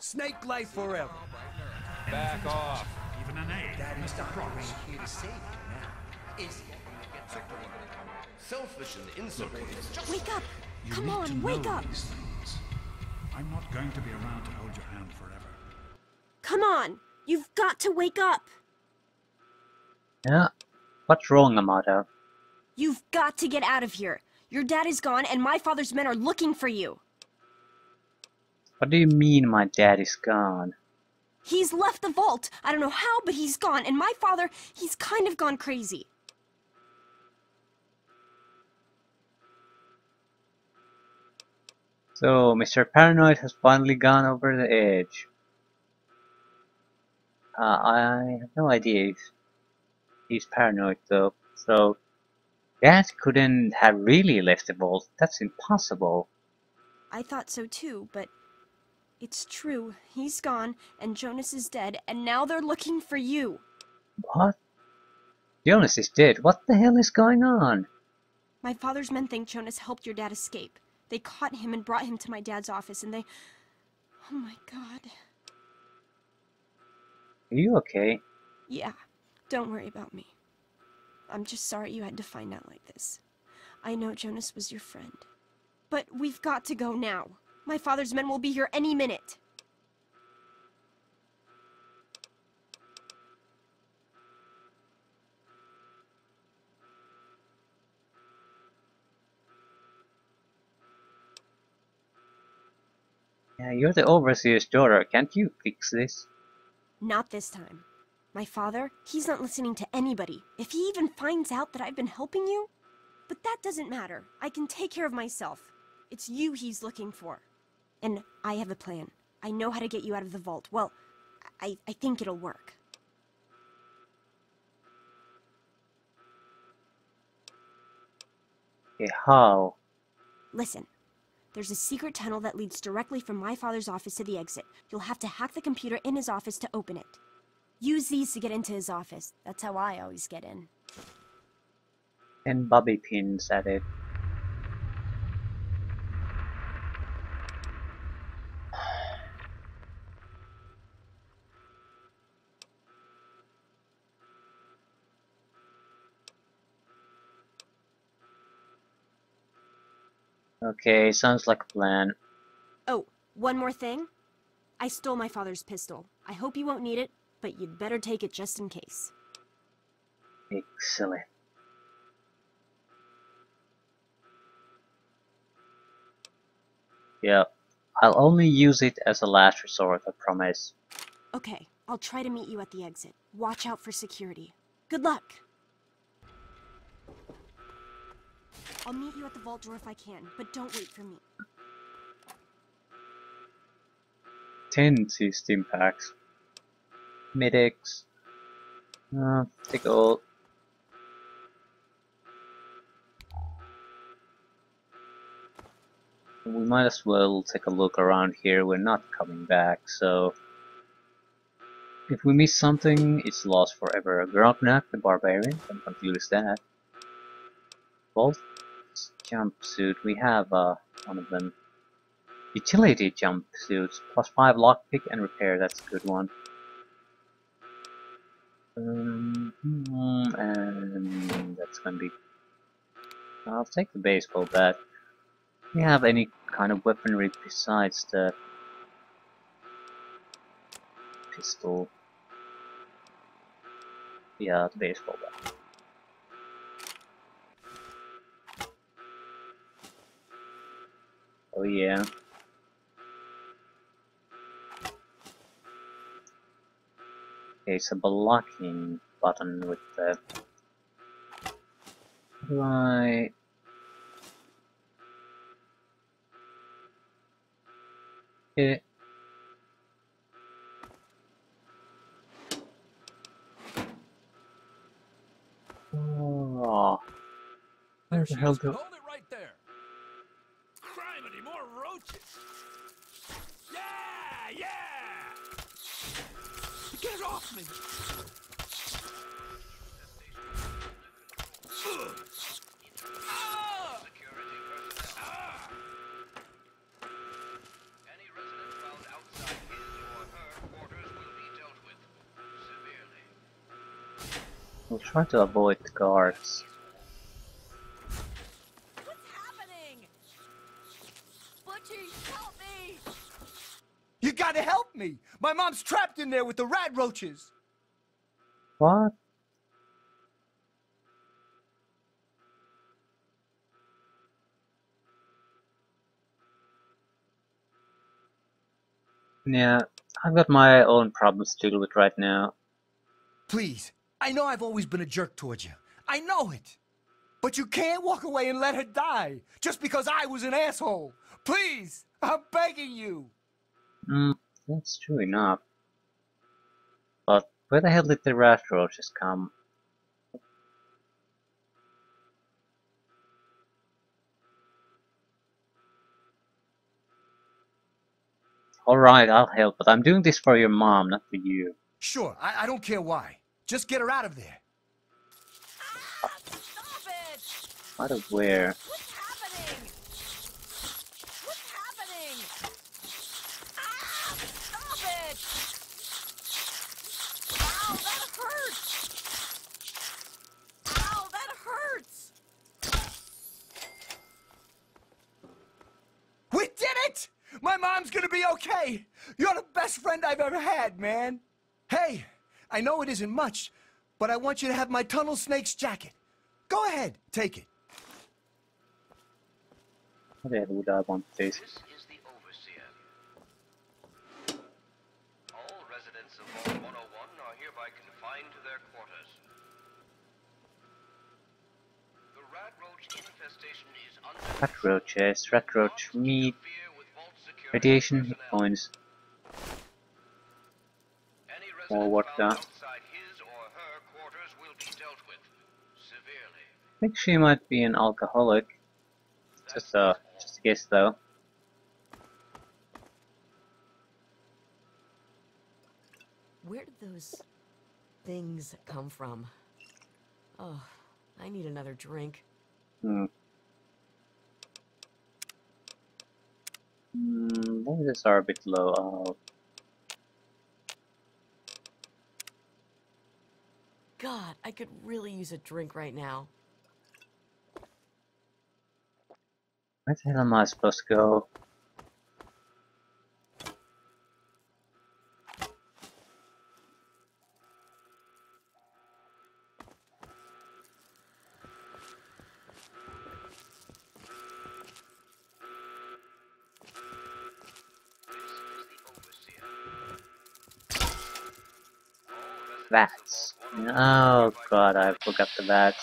Snake life forever. Back off. Even an A, Mr. Cross. Here to save you now. Is selfish and insubordinate. Wake up! You Come need to on, know wake up! these things. I'm not going to be around to hold your hand forever. Come on! You've got to wake up! Yeah. What's wrong, Amato? You've got to get out of here. Your dad is gone, and my father's men are looking for you. What do you mean my dad is gone? He's left the vault. I don't know how, but he's gone. And my father, he's kind of gone crazy. So, Mr. Paranoid has finally gone over the edge. I have no idea if he's paranoid though. So, Dad couldn't have really left the vault. That's impossible. I thought so too, but it's true. He's gone, and Jonas is dead, and now they're looking for you. What? Jonas is dead. What the hell is going on? My father's men think Jonas helped your dad escape. They caught him and brought him to my dad's office, and they... Oh my god. Are you okay? Yeah, don't worry about me. I'm just sorry you had to find out like this. I know Jonas was your friend. But we've got to go now. My father's men will be here any minute. Yeah, you're the overseer's daughter. Can't you fix this? Not this time. My father, he's not listening to anybody. If he even finds out that I've been helping you... But that doesn't matter. I can take care of myself. It's you he's looking for. And I have a plan. I know how to get you out of the vault. Well, I think it'll work. Okay, how? Listen. There's a secret tunnel that leads directly from my father's office to the exit. You'll have to hack the computer in his office to open it. Use these to get into his office. That's how I always get in. And bobby pins at it. Okay, sounds like a plan. Oh, one more thing. I stole my father's pistol. I hope you won't need it, but you'd better take it just in case. Excellent. Yeah, I'll only use it as a last resort, I promise. Okay, I'll try to meet you at the exit. Watch out for security. Good luck! I'll meet you at the vault door if I can, but don't wait for me. 10 steam packs. Medics. Take all. We might as well take a look around here. We're not coming back, so if we miss something, it's lost forever. Grognak the Barbarian, I'm confused that. Vault jumpsuit, we have one of them. Utility jumpsuits, +5 lockpick and repair, that's a good one. And that's gonna be... I'll take the baseball bat. Do you have any kind of weaponry besides the pistol? Yeah, the baseball bat. Oh yeah. Okay, it's a blocking button with the... Right. Okay. Oh. Where the hell do... Hold it right there. Criminy, more roaches. Yeah, yeah. Get off me. Ugh. Ah! Ah! Any resident found outside his We'll try to avoid the guards. What's happening? Butchie, help me! You gotta help me! My mom's trapped in there with the rat roaches! What? Yeah, I've got my own problems to deal with right now. Please, I know I've always been a jerk towards you. I know it. But you can't walk away and let her die just because I was an asshole. Please, I'm begging you. That's true enough. But where the hell did the rat roaches come? Alright, I'll help, but I'm doing this for your mom, not for you. Sure, I don't care why. Just get her out of there. Ah, stop it! Out of where? What's happening? What's happening? Ah, stop it! Ow, that hurts! Ow, that hurts! We did it! My mom's gonna be okay. You're the best friend I've ever had, man. Hey, I know it isn't much, but I want you to have my Tunnel Snake's jacket. Go ahead, take it. What the hell would I want this? This is the Overseer. All residents of Vault 101 are hereby confined to their quarters. The rat roach infestation is under Rat roaches, rat roach meat, interfere with Vault security radiation, hit personnel. points. Any More resident work found done. outside his or her quarters will be dealt with severely. I think she might be an alcoholic. Just a guess though. Where did those things come from? Oh, I need another drink. These are a bit low. Oh, God, I could really use a drink right now. where the hell am I supposed to go? VATS. Oh god, I forgot the VATS.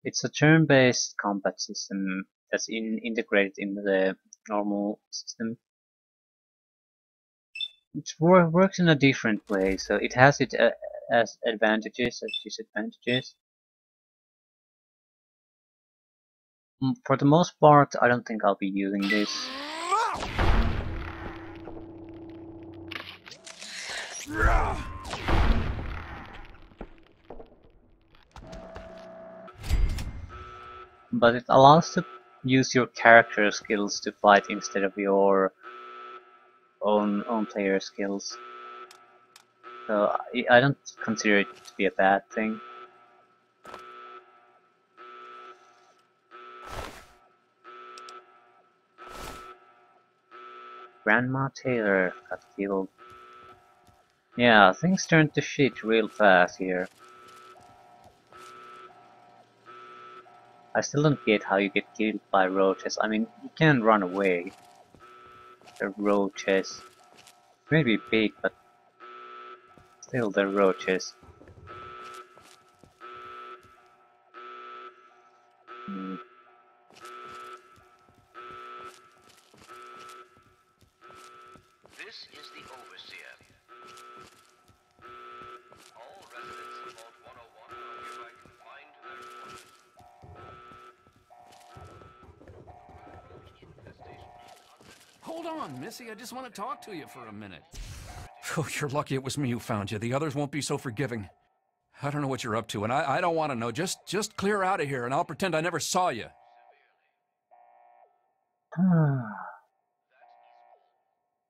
It's a turn-based combat system that's integrated into the normal system. It works in a different way, so it has it as advantages as disadvantages. For the most part, I don't think I'll be using this. But it allows to use your character skills to fight instead of your own player skills. So I don't consider it to be a bad thing. Grandma Taylor got killed. Yeah, things turn to shit real fast here. I still don't get how you get killed by roaches. I mean, you can run away. They're roaches. Maybe big, but still they're roaches. This is the Overseer. All residents of Vault 101 are hereby confined to their quarters. Hold on, Missy. I just want to talk to you for a minute. Oh, you're lucky it was me who found you. The others won't be so forgiving. I don't know what you're up to, and I don't want to know. Just clear out of here, and I'll pretend I never saw you.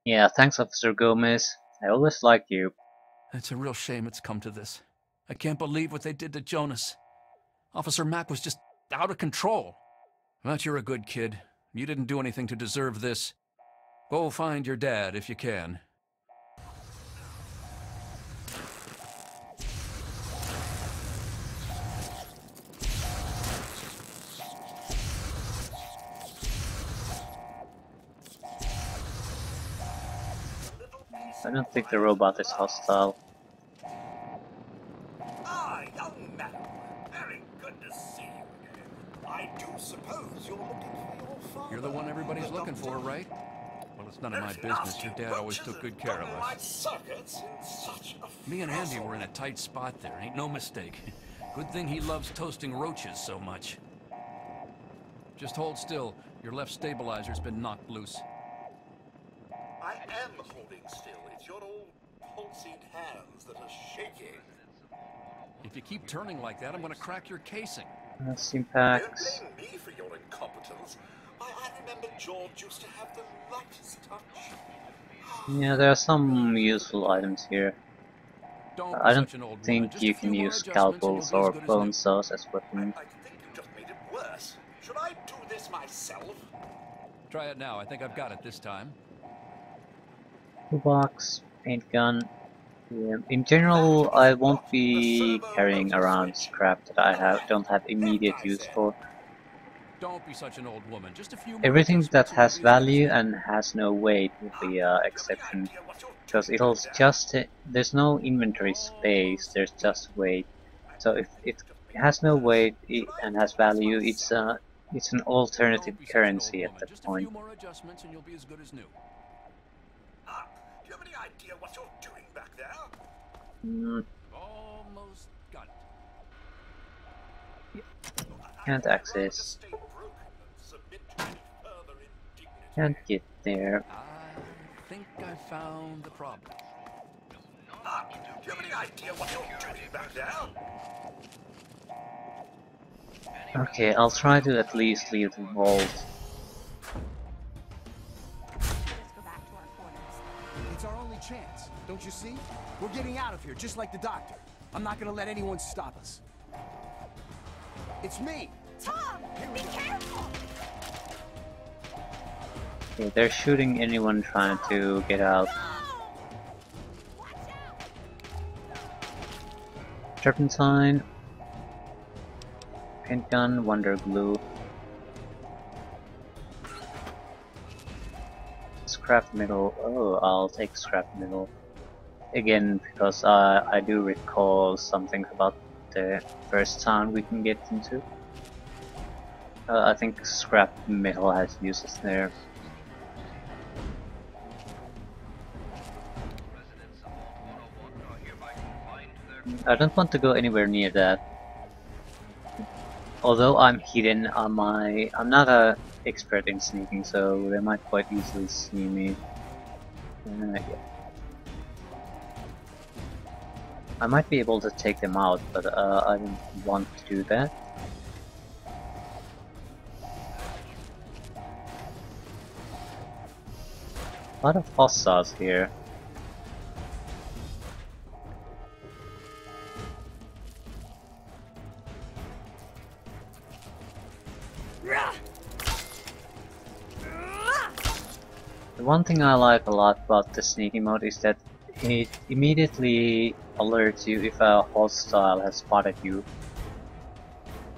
Yeah, thanks, Officer Gomez. I always liked you. It's a real shame it's come to this. I can't believe what they did to Jonas. Officer Mack was just out of control. But you're a good kid. You didn't do anything to deserve this. Go find your dad if you can. I don't think the robot is hostile. Ah, young madam. Very good to see you again. I do suppose you're looking for your father. You're the one everybody's looking for, right? Well, it's none of my business. Your dad always took good care of us. Me and Andy were in a tight spot there, ain't no mistake. Good thing he loves toasting roaches so much. Just hold still. Your left stabilizer's been knocked loose. I am holding still. It's your old pulsing hands that are shaking. If you keep turning like that, I'm gonna crack your casing. Sim Don't packs. blame me for your incompetence. I remember George used to have the lightest touch. Yeah, there are some useful items here. Don't be I don't such an old woman. think Just a you few can more use adjustments and you'll scalpels be as or good as bone new. saws as weapons. I think you just made it worse. Should I do this myself? Try it now. I think I've got it this time. Toolbox, paint gun. Yeah. In general, I won't be carrying around scrap that I don't have immediate use for. Don't be such an old woman. Just a few more Everything that adjustments and has you'll be as good as value new. and has no weight will be exception, because it'll just there's no inventory space. There's just weight. So if it has no weight and has value, it's an alternative Don't be such an old currency at woman. that Just a point. few more adjustments and you'll be as good as new. Ah, do you have any idea what you're doing back there? Almost got it. Can't access. Can't get there. I think I found the problem. Ah, do you have any idea what you're doing back there? Okay, I'll try to at least leave the vault. It's our only chance, don't you see? We're getting out of here, just like the doctor. I'm not gonna let anyone stop us. It's me! Tom, be careful! Okay, they're shooting anyone trying to get out. Turpentine, paint gun, wonder glue, scrap metal. Oh, I'll take scrap metal again because I do recall something about the first town we can get into. I think scrap metal has uses there. I don't want to go anywhere near that. Although I'm hidden on I'm not an expert in sneaking, so they might quite easily see me. Yeah. I might be able to take them out, but I don't want to do that. A lot of hostiles here. The one thing I like a lot about the sneaking mode is that it immediately alerts you if a hostile has spotted you.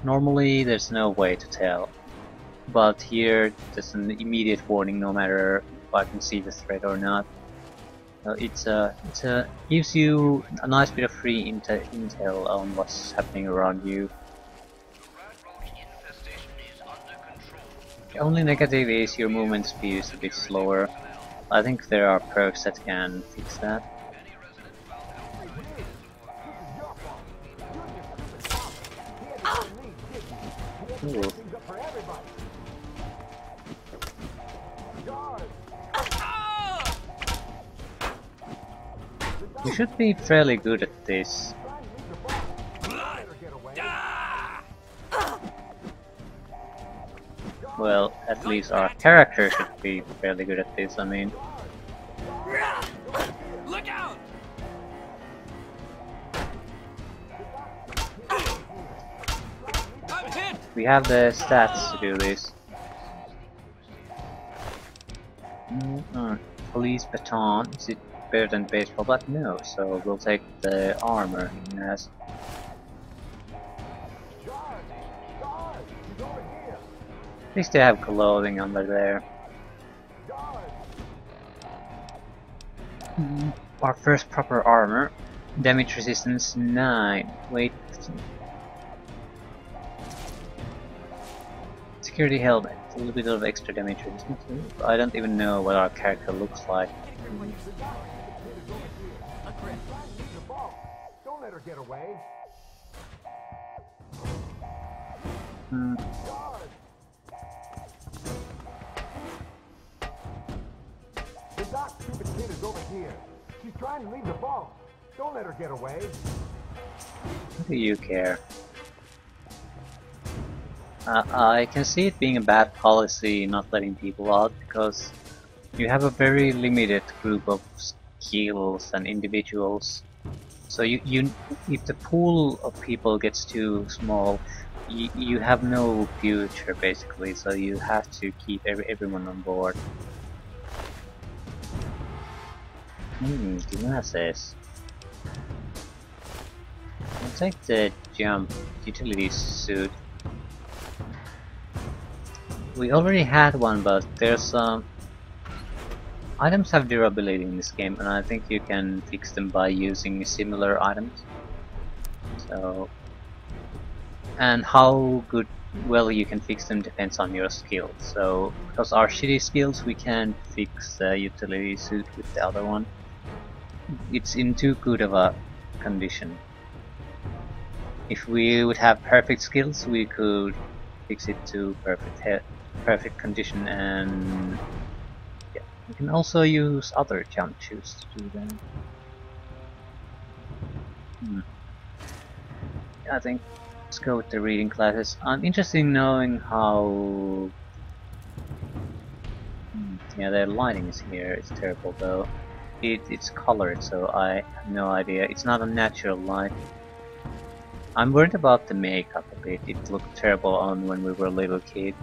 Normally there's no way to tell, but here there's an immediate warning no matter if I can see the threat or not. It gives you a nice bit of free intel on what's happening around you. The only negative is your movement speed is a bit slower. I think there are perks that can fix that. Ooh. We should be fairly good at this. Well, at least our character should be fairly good at this, I mean. Look out! We have the stats to do this. Police baton. Is it better than baseball bat? No, so we'll take the armor he has. At least they have clothing under there. Our first proper armor. Damage resistance 9. Weight 15. Security helmet. A little bit of extra damage resistance. I don't even know what our character looks like. Don't let her get away. The doc stupid kid is over here. She's trying to leave the vault. Don't let her get away. What do you care? I can see it being a bad policy not letting people out because you have a very limited group of skills and individuals. So if the pool of people gets too small, you have no future basically. So you have to keep everyone on board. Glasses. I'll take the jump utility suit. We already had one, but there's items have durability in this game, and I think you can fix them by using similar items. So, and how well you can fix them depends on your skills. So, because our shitty skills, we can fix the utility suit with the other one. It's in too good of a condition. If we would have perfect skills, we could fix it to perfect condition, and yeah, we can also use other jump shoes to do that. Yeah, I think let's go with the reading classes. I'm interested in knowing how. Yeah, the lighting is here. It's terrible though. It's colored, so I have no idea. It's not a natural light. I'm worried about the makeup a bit. It looked terrible on when we were little kids.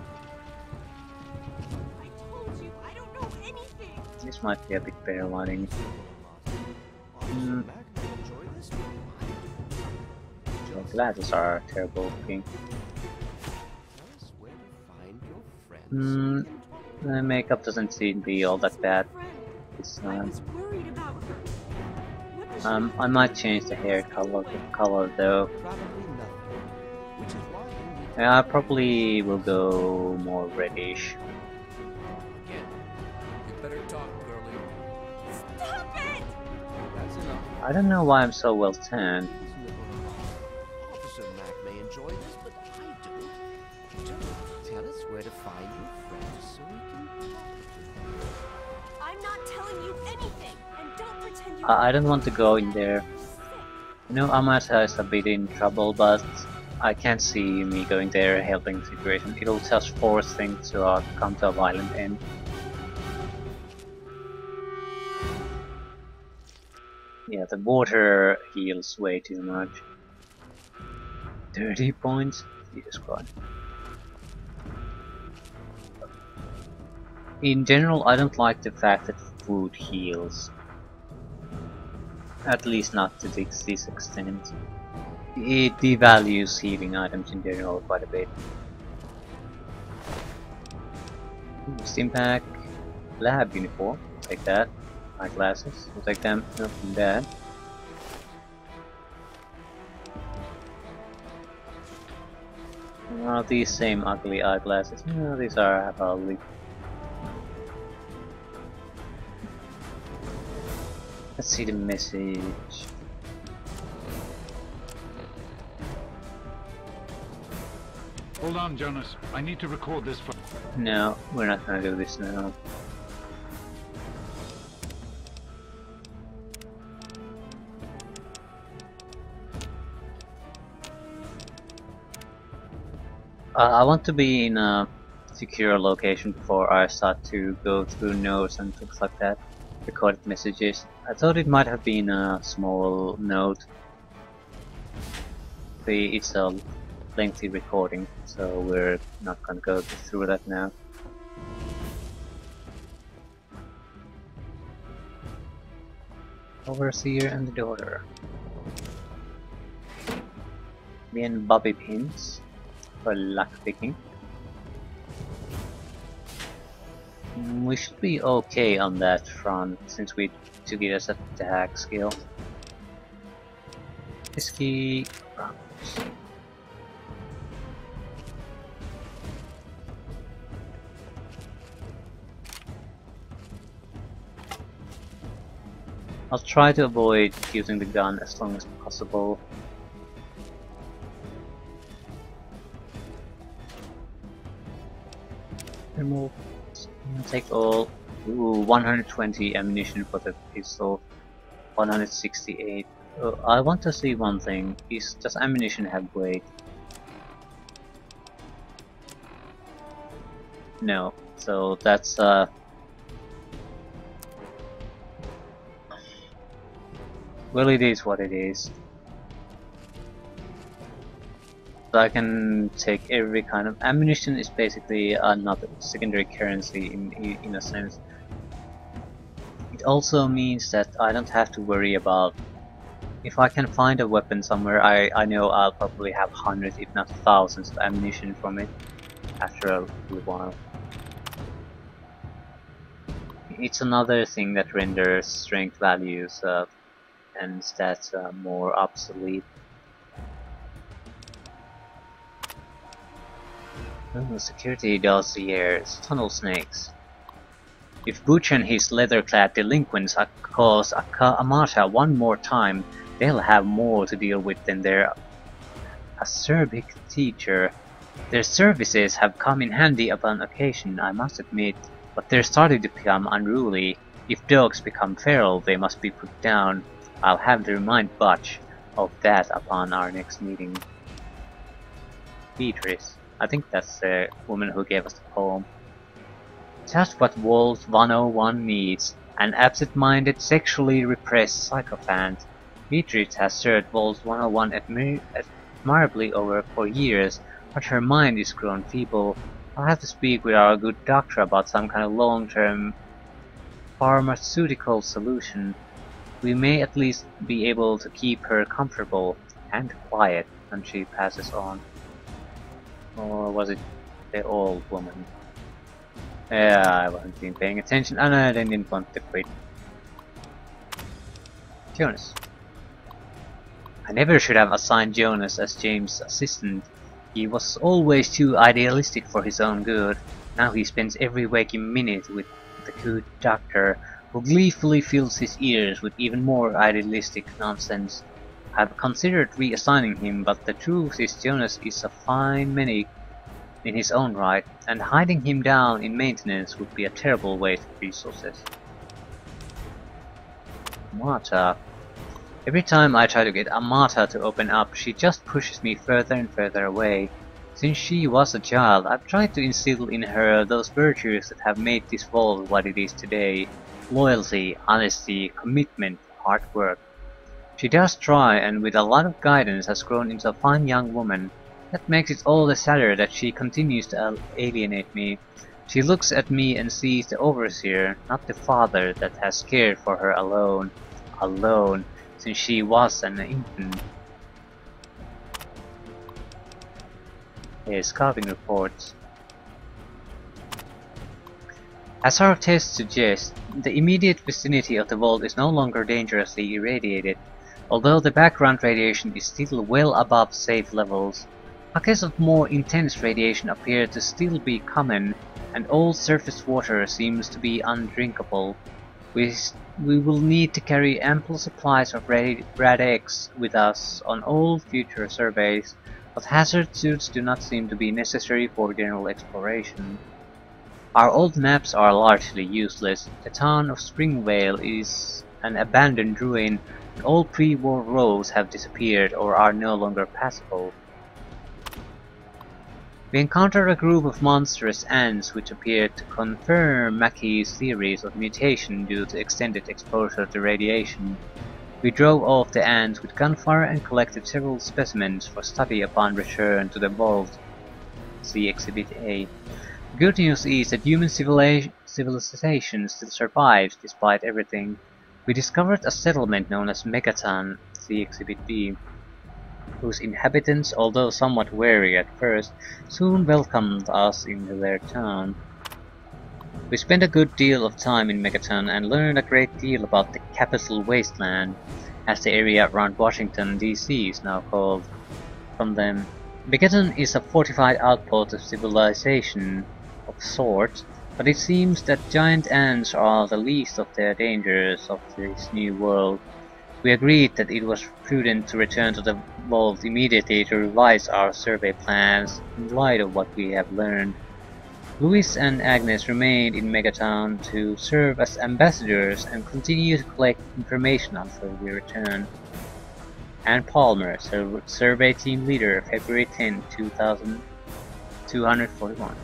I told you, I don't know anything. This might be a bit better lighting. The glasses are terrible looking. The makeup doesn't seem to be all that bad. It's I was worried about her. What does she I might change the hair color though. Yeah, I probably will go more reddish. You better talk, girlie. Stop it! That's enough. I don't know why I'm so well tanned. Officer Mac may enjoy this, but I don't. Just tell us where to find your friends so we can... I'm not telling you anything, and don't pretend you. I don't want to go in there. You know, Amasa is a bit in trouble, but I can't see me going there helping the situation. It'll just force things to come to a violent end. Yeah, the water heals way too much. 30 points? Jesus Christ. In general, I don't like the fact that food heals. At least not to this extent. It devalues healing items in general quite a bit. Stimpack, lab uniform, take that. Eyeglasses, we'll take them, nothing bad. These same ugly eyeglasses, no, these are ugly. Let's see the message. Hold on, Jonas. I need to record this for... No, we're not gonna do this now. I want to be in a secure location before I start to go through notes and things like that. Recorded messages. I thought it might have been a small note. It's a lengthy recording, so we're not gonna go through that now. Overseer and the daughter. Me and Bobby Pins for luck picking. We should be okay on that front since we took it as an attack skill. Whiskey. I'll try to avoid using the gun as long as possible. Remove. Take all. Ooh, 120 ammunition for the pistol. 168. I want to see one thing. Does ammunition have weight? No. So that's well, it is what it is. So I can take every kind of ammunition. Is basically another secondary currency in a sense. It also means that I don't have to worry about if I can find a weapon somewhere. I know I'll probably have hundreds, if not thousands, of ammunition from it after a little while. It's another thing that renders strength values and stats more obsolete. Oh, security dossiers, tunnel snakes. If Butch and his leather-clad delinquents cause Amata one more time, they'll have more to deal with than their acerbic teacher. Their services have come in handy upon occasion, I must admit, but they're starting to become unruly. If dogs become feral, they must be put down. I'll have to remind Butch of that upon our next meeting. Beatrice. I think that's the woman who gave us the poem. Just what Vault 101 needs. An absent-minded, sexually repressed sycophant. Beatrice has served Vault 101 admirably over for years, but her mind is grown feeble. I'll have to speak with our good doctor about some kind of long-term pharmaceutical solution. We may at least be able to keep her comfortable and quiet when she passes on. Or was it the old woman? Yeah, I wasn't been paying attention and I didn't want to quit. Jonas. I never should have assigned Jonas as James' assistant. He was always too idealistic for his own good. Now he spends every waking minute with the good doctor, who gleefully fills his ears with even more idealistic nonsense. I've considered reassigning him, but the truth is Jonas is a fine medic in his own right, and hiding him down in maintenance would be a terrible waste of resources. Amata. Every time I try to get Amata to open up, she just pushes me further and further away. Since she was a child, I've tried to instill in her those virtues that have made this vault what it is today. Loyalty, honesty, commitment, hard work. She does try, and with a lot of guidance has grown into a fine young woman. That makes it all the sadder that she continues to alienate me. She looks at me and sees the overseer, not the father that has cared for her alone, since she was an infant. Here's scouting reports. As our tests suggest, the immediate vicinity of the vault is no longer dangerously irradiated, although the background radiation is still well above safe levels. Pockets of more intense radiation appear to still be common, and all surface water seems to be undrinkable. We will need to carry ample supplies of Rad-X with us on all future surveys, but hazard suits do not seem to be necessary for general exploration. Our old maps are largely useless. The town of Springvale is an abandoned ruin, and all pre-war roads have disappeared or are no longer passable. We encountered a group of monstrous ants which appeared to confirm Mackey's theories of mutation due to extended exposure to radiation. We drove off the ants with gunfire and collected several specimens for study upon return to the vault. See Exhibit A. The good news is that human civilization still survives despite everything. We discovered a settlement known as Megaton, see Exhibit B, whose inhabitants, although somewhat wary at first, soon welcomed us into their town. We spent a good deal of time in Megaton and learned a great deal about the Capital Wasteland, as the area around Washington, D.C. is now called, from them. Megaton is a fortified outpost of civilization of sorts, but it seems that giant ants are the least of the dangers of this new world. We agreed that it was prudent to return to the vault immediately to revise our survey plans in light of what we have learned. Louis and Agnes remained in Megaton to serve as ambassadors and continue to collect information until we return. Ann Palmer, Survey Team Leader, February 10, 2241.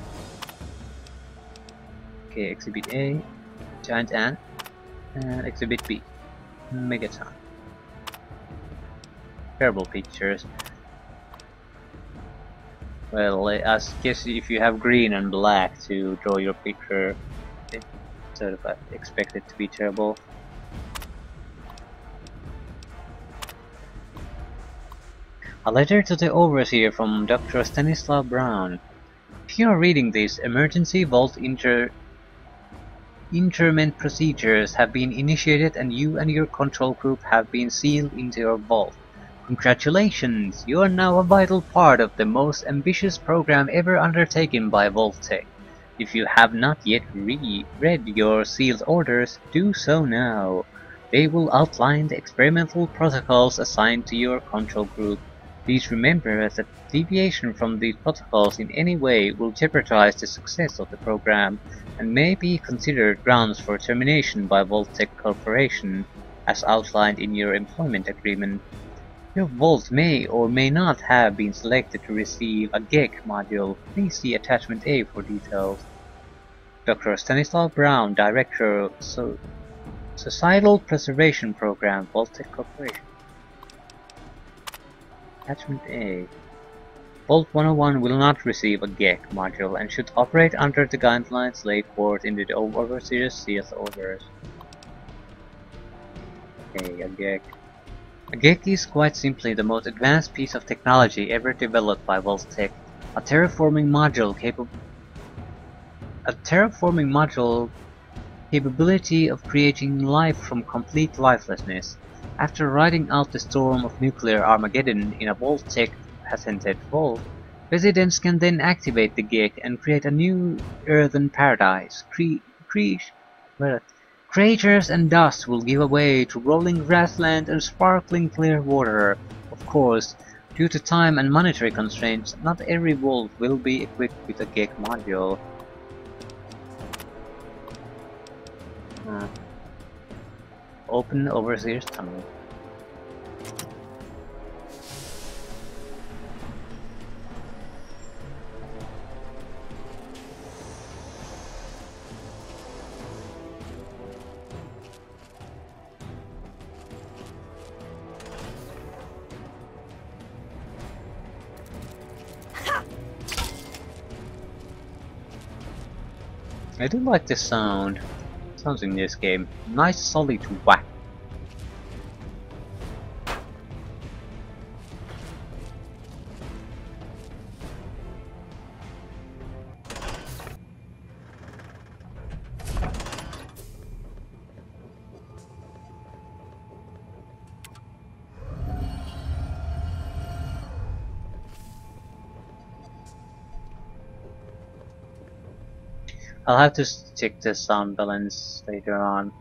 Okay, Exhibit A, Giant Ant, and Exhibit B, Megaton. Terrible pictures. Well, I guess if you have green and black to draw your picture, it's sort of expect it to be terrible. A letter to the Overseer from Dr. Stanislav Brown. If you are reading this, emergency vault interment procedures have been initiated and you and your control group have been sealed into your vault. Congratulations! You are now a vital part of the most ambitious program ever undertaken by Vault-Tec. If you have not yet read your sealed orders, do so now. They will outline the experimental protocols assigned to your control group. Please remember that deviation from these protocols in any way will jeopardize the success of the program and may be considered grounds for termination by Vault-Tec Corporation, as outlined in your employment agreement. Your vault may or may not have been selected to receive a GEC module. Please see Attachment A for details. Dr. Stanislav Brown, Director of Societal Preservation Program, Vault-Tec Corporation. Attachment A. Vault 101 will not receive a GEC module and should operate under the guidelines laid forth in the Overseer's sealed orders. Okay, a GEC. A GEC is quite simply the most advanced piece of technology ever developed by Vault-Tec, a terraforming module capability of creating life from complete lifelessness. After riding out the storm of nuclear Armageddon in a Vault-Tec patented vault, residents can then activate the GEC and create a new earthen paradise. Craters and dust will give way to rolling grassland and sparkling clear water. Of course, due to time and monetary constraints, not every vault will be equipped with a GEC module. Open Overseer's tunnel. I do like the sounds in this game. Nice solid whack. I'll have to check the sound balance later on.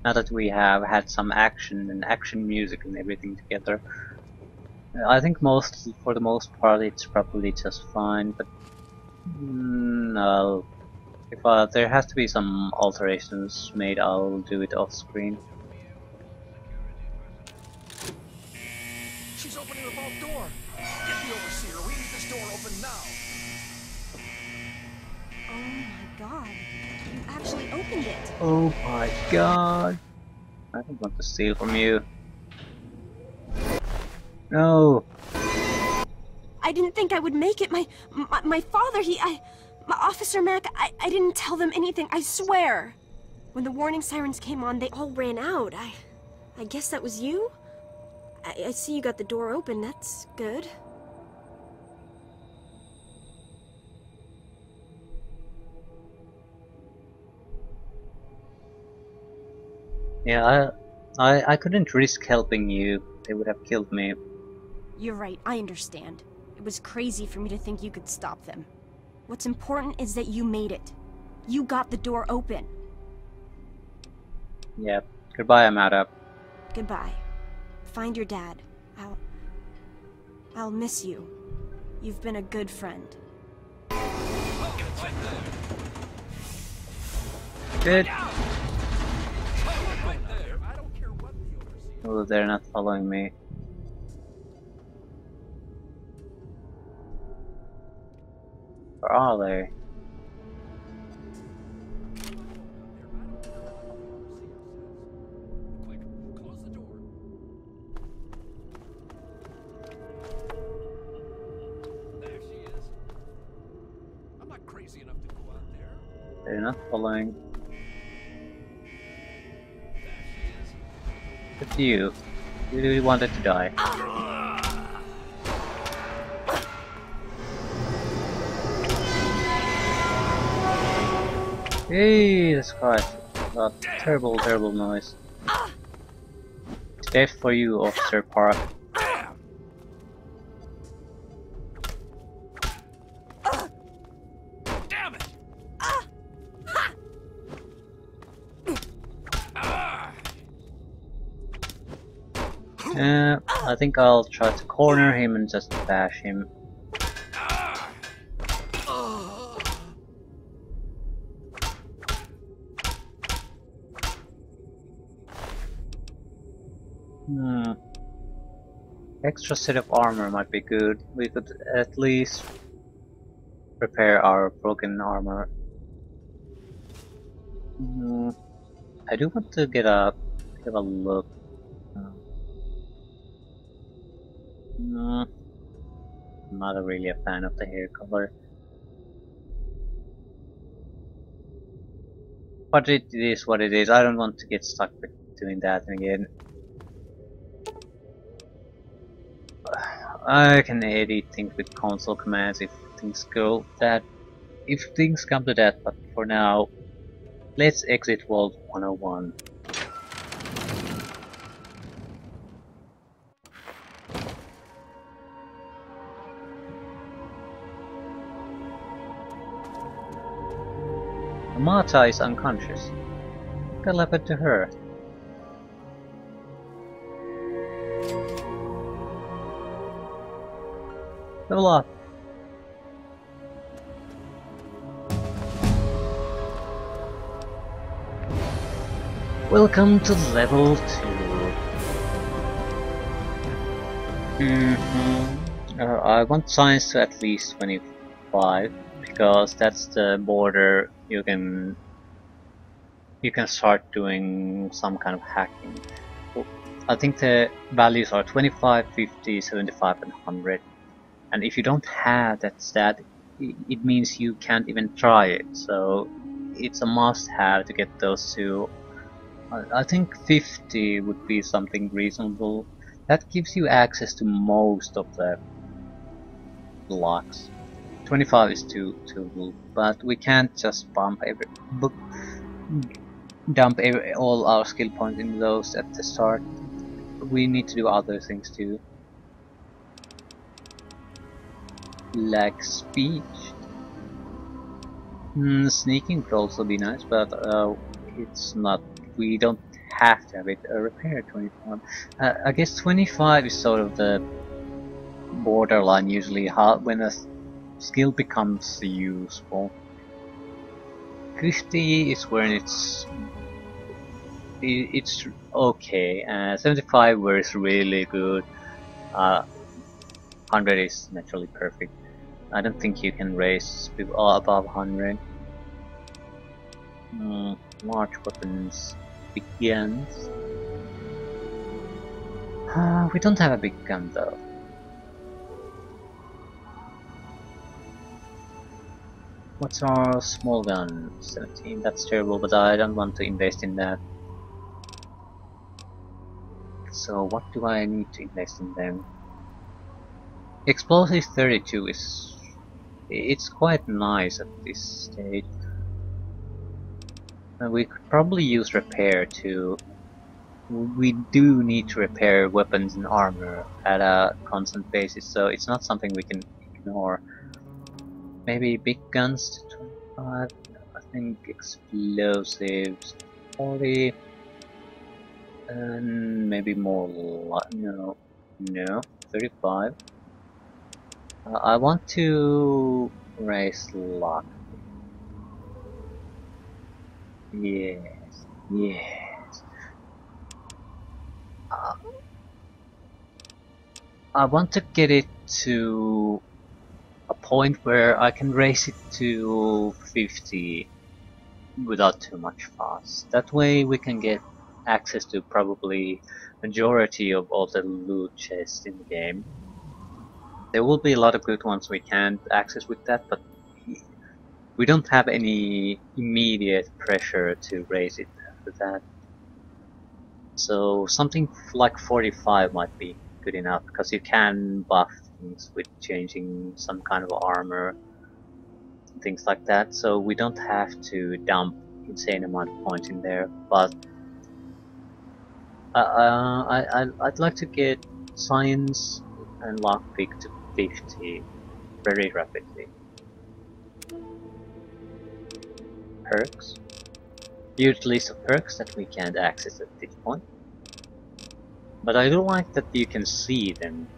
Now that we have had some action and action music and everything together, I think for the most part it's probably just fine. But if there has to be some alterations made, I'll do it off screen. She's opening the vault door. Get the Overseer. We need this door open now. Oh my god, you actually opened it! Oh my god. I don't want to steal from you. No! I didn't think I would make it. My father, my Officer Mac, I didn't tell them anything, I swear. When the warning sirens came on, they all ran out. I guess that was you? I see you got the door open, that's good. Yeah, I couldn't risk helping you. They would have killed me. You're right, I understand. It was crazy for me to think you could stop them. What's important is that you made it. You got the door open. Yeah. Goodbye, Amada. Goodbye. Find your dad. I'll miss you. You've been a good friend. Good. Oh, they're not following me. Where are they? They're not following. It's you. You really wanted to die. Jesus Christ. That terrible, terrible noise. Death for you, Officer Park. I think I'll try to corner him and just bash him. Extra set of armor might be good. We could at least repair our broken armor. I do want to get a look. No, I'm not really a fan of the hair color. But it is what it is. I don't want to get stuck with doing that again. I can edit things with console commands if things come to that, but for now, let's exit World 101. Amata is unconscious. What happened to her? Level up. Welcome to level 2. I want science to at least 25 because that's the border you can start doing some kind of hacking. I think the values are 25, 50, 75 and 100. And if you don't have that stat, it means you can't even try it. So it's a must-have to get those two. I think 50 would be something reasonable. That gives you access to most of the blocks. 25 is too low, but we can't just dump all our skill points in those at the start. We need to do other things too. Like speech. Sneaking could also be nice, but it's not. We don't have to have it. Repair 25. I guess 25 is sort of the borderline usually. When a skill becomes useful. 50 is when it's okay. 75 where it's really good. 100 is naturally perfect. I don't think you can raise above 100. Large weapons begins. We don't have a big gun though. What's our small gun? 17. That's terrible, but I don't want to invest in that. So what do I need to invest in then? Explosive 32 is... it's quite nice at this stage. We could probably use repair to... we do need to repair weapons and armor at a constant basis, so it's not something we can ignore. Maybe big guns to 25, I think explosives 40, and maybe more no, 35. I want to raise luck. Yes. I want to get it to a point where I can raise it to 50 without too much fuss. That way we can get access to probably majority of all the loot chests in the game. There will be a lot of good ones we can't access with that, but we don't have any immediate pressure to raise it after that. So something like 45 might be good enough, because you can buff things with changing some kind of armor, things like that, so we don't have to dump insane amount of points in there, but I'd like to get science and lockpick to 50 very rapidly. Perks. Huge list of perks that we can't access at this point. But I do like that you can see them.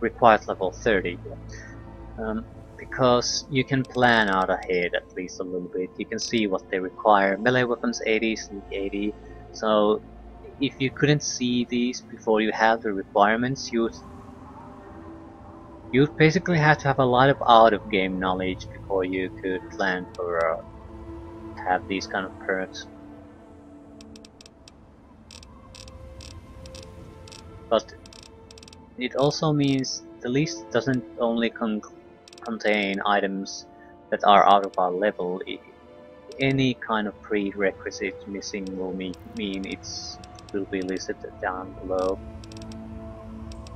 Required level 30. Because you can plan out ahead at least a little bit. You can see what they require. Melee weapons 80, sneak 80. So if you couldn't see these before you have the requirements, you'd basically have to have a lot of out-of-game knowledge before you could plan for have these kind of perks. But it also means the list doesn't only contain items that are out of our level. Any kind of prerequisite missing will mean it will be listed down below.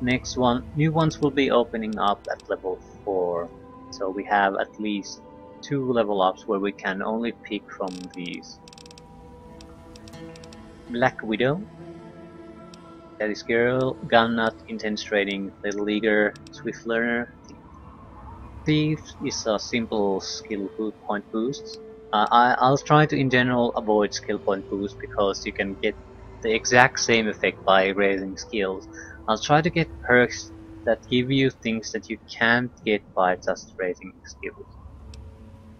Next one, new ones will be opening up at level 4, so we have at least 2 level ups where we can only pick from these. Black Widow, that is girl, gun nut, intense trading, little leaguer, swift learner. Thief is a simple skill point boost. I'll try to in general avoid skill point boost because you can get the exact same effect by raising skills. I'll try to get perks that give you things that you can't get by just raising skills.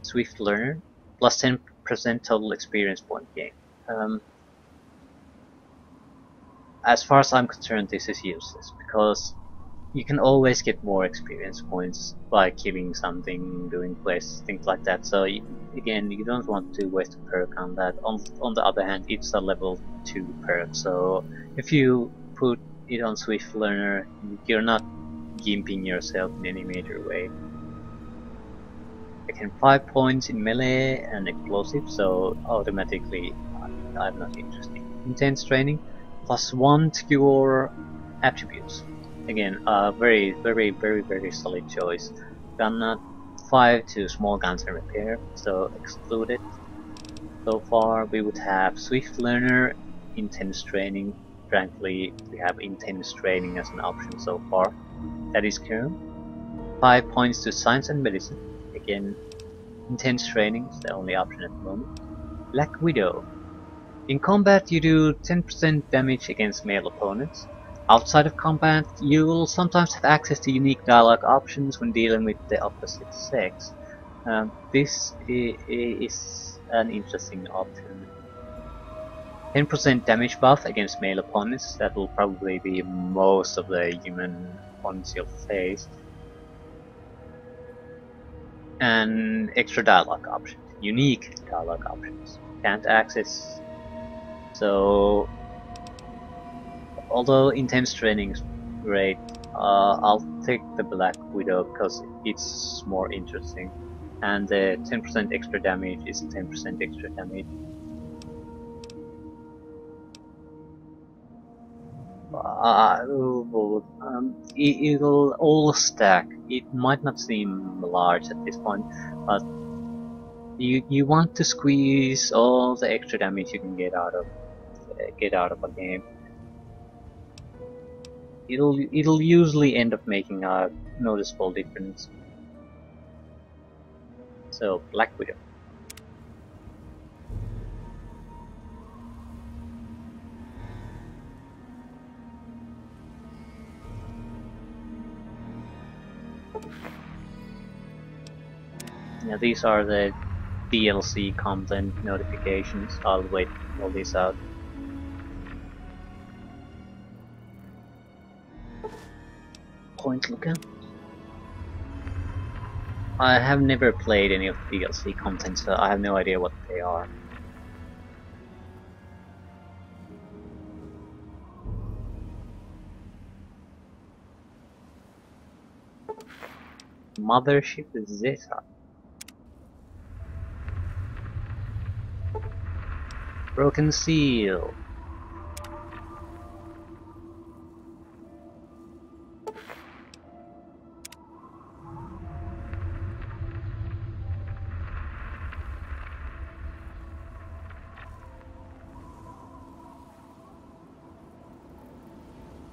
Swift learner, plus 10% total experience point gain. As far as I'm concerned, this is useless because you can always get more experience points by killing something, doing quests, things like that. So again, you don't want to waste a perk on that. On the other hand, it's a level 2 perk, so if you put it on Swift Learner, you're not gimping yourself in any major way. I can 5 points in melee and explosive, so automatically I'm not interested. Intense training, plus 1 to your attributes. Again, very solid choice. Gun nut, 5 to small guns and repair, so excluded. So far we would have Swift Learner, intense training. Frankly, we have intense training as an option so far. That is current. 5 points to science and medicine. Again, intense training is the only option at the moment. Black Widow. In combat you do 10% damage against male opponents. Outside of combat, you will sometimes have access to unique dialogue options when dealing with the opposite sex. This is an interesting option. 10% damage buff against male opponents, that will probably be most of the human opponents you'll face. And extra dialogue options, unique dialogue options, can't access. So although intense training is great, I'll take the Black Widow because it's more interesting. And the 10% extra damage is 10% extra damage. It'll all stack. It might not seem large at this point, but you want to squeeze all the extra damage you can get out of a game. It'll usually end up making a noticeable difference. So Black Widow. Yeah, these are the DLC content notifications. I'll wait all these out. Point lookout. I have never played any of the DLC content, so I have no idea what they are. Mothership Zeta. Broken Seal.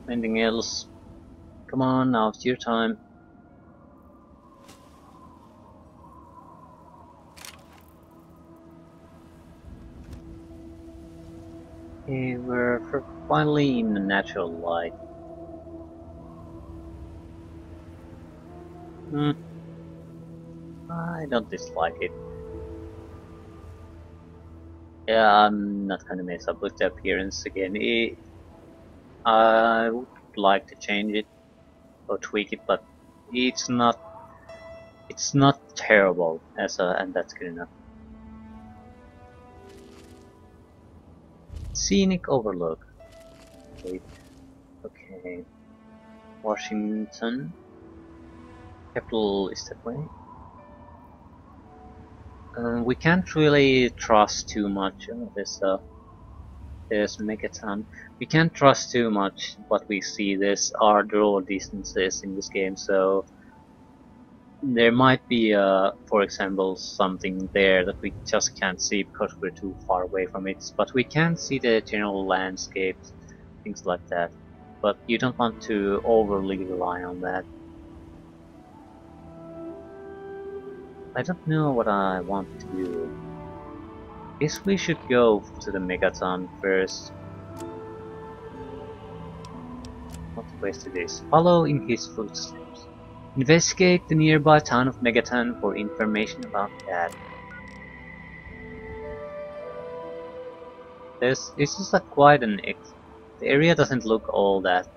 Anything else? Come on, now it's your time. Okay, we're finally in the natural light. I don't dislike it. Yeah, I'm not gonna mess up with the appearance again. I would like to change it or tweak it, but it's not terrible and that's good enough. Scenic Overlook. Wait. Okay. Washington. Capital is that way. We can't really trust too much. There's Megaton. We can't trust too much what we see. There's our draw distances in this game, so there might be, for example, something there that we just can't see because we're too far away from it. But we can see the general landscapes, things like that. But you don't want to overly rely on that. I don't know what I want to do. Guess we should go to the Megaton first. What quest it is? Follow in his footsteps. Investigate the nearby town of Megaton for information about that. This is quite an the area doesn't look all that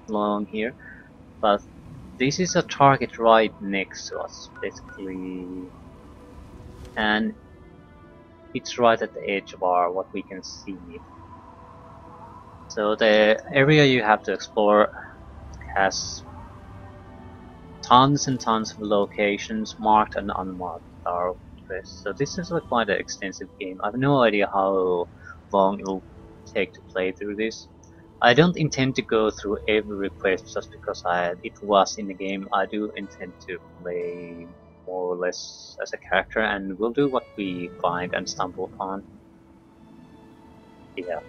long here, but this is a target right next to us, basically, and it's right at the edge of what we can see. So the area you have to explore has tons and tons of locations, marked and unmarked, are quests. So this is quite an extensive game. I have no idea how long it will take to play through this. I don't intend to go through every request just because it was in the game. I do intend to play more or less as a character, and we'll do what we find and stumble upon. Yeah.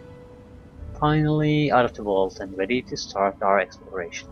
Finally out of the vault and ready to start our exploration.